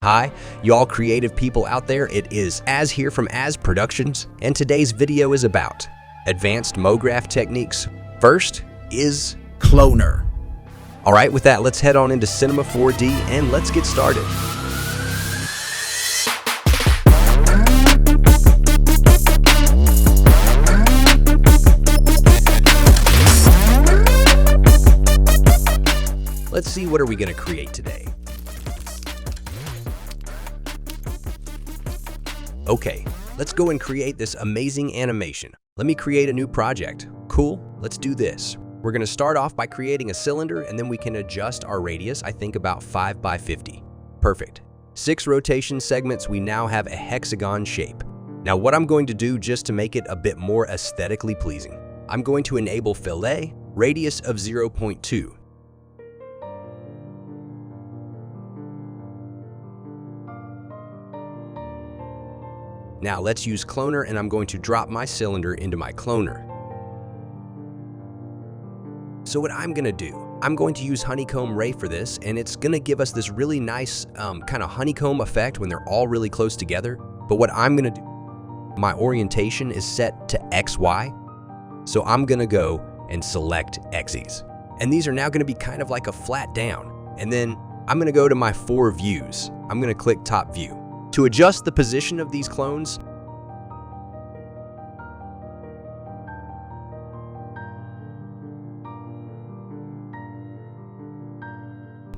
Hi, y'all creative people out there, it is Az here from Az Productions, and today's video is about advanced MoGraph techniques. First is cloner. Alright, with that, let's head on into Cinema 4D and let's get started. Let's see, what are we going to create today? Okay, let's go and create this amazing animation. Let me create a new project. Cool, let's do this. We're going to start off by creating a cylinder, and then we can adjust our radius, I think about 5 by 50. Perfect. 6 rotation segments, we now have a hexagon shape. Now what I'm going to do just to make it a bit more aesthetically pleasing, I'm going to enable fillet, radius of 0.2. Now let's use cloner, and I'm going to drop my cylinder into my cloner. So what I'm gonna do, I'm going to use honeycomb ray for this, and it's gonna give us this really nice kind of honeycomb effect when they're all really close together. But what I'm gonna do, my orientation is set to XY. So I'm gonna go and select X's. And these are now gonna be kind of like a flat down. And then I'm gonna go to my 4 views. I'm gonna click top view. To adjust the position of these clones,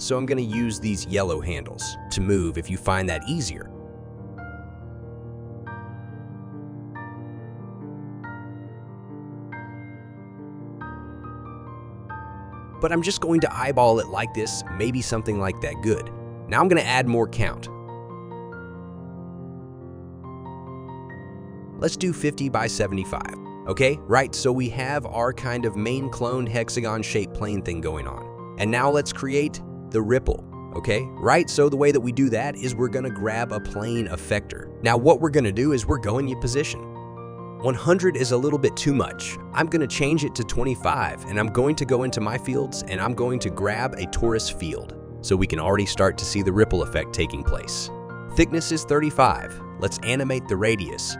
so I'm going to use these yellow handles to move if you find that easier. But I'm just going to eyeball it like this, maybe something like that. Good. Now I'm going to add more count. Let's do 50 by 75. Okay, right, so we have our kind of main cloned hexagon shaped plane thing going on. And now let's create the ripple, okay? Right, so the way that we do that is we're gonna grab a plane effector. Now what we're gonna do is we're going in position. 100 is a little bit too much. I'm gonna change it to 25, and I'm going to go into my fields, and I'm going to grab a torus field so we can already start to see the ripple effect taking place. Thickness is 35. Let's animate the radius.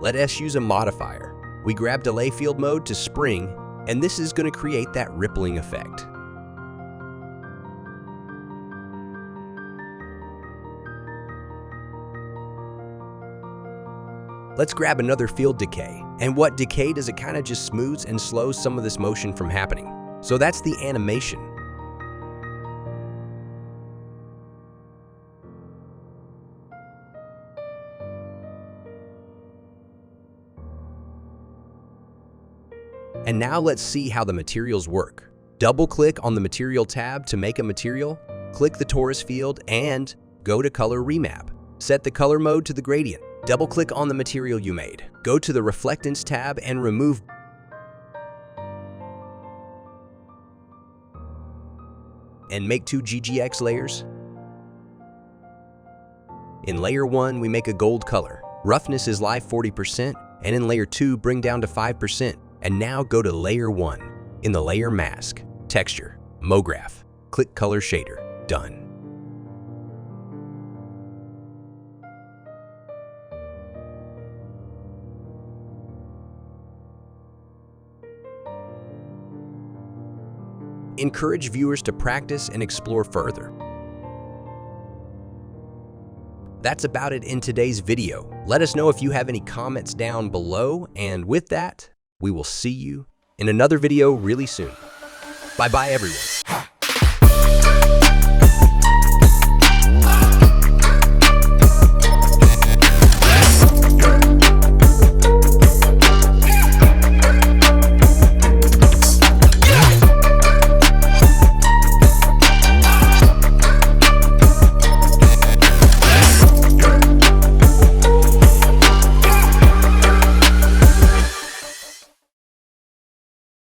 Let us use a modifier. We grab delay field mode to spring, and this is going to create that rippling effect. Let's grab another field decay. And what decay does, it kind of just smooths and slows some of this motion from happening. So that's the animation. And now let's see how the materials work. Double-click on the Material tab to make a material, click the torus field, and go to Color Remap. Set the color mode to the gradient. Double-click on the material you made. Go to the Reflectance tab and remove. And make 2 GGX layers. In Layer 1, we make a gold color. Roughness is live 40%, and in Layer 2, bring down to 5%. And now go to Layer 1. In the Layer Mask, Texture, MoGraph, click Color Shader. Done. Encourage viewers to practice and explore further. That's about it in today's video. Let us know if you have any comments down below, and with that, we will see you in another video really soon. Bye-bye, everyone.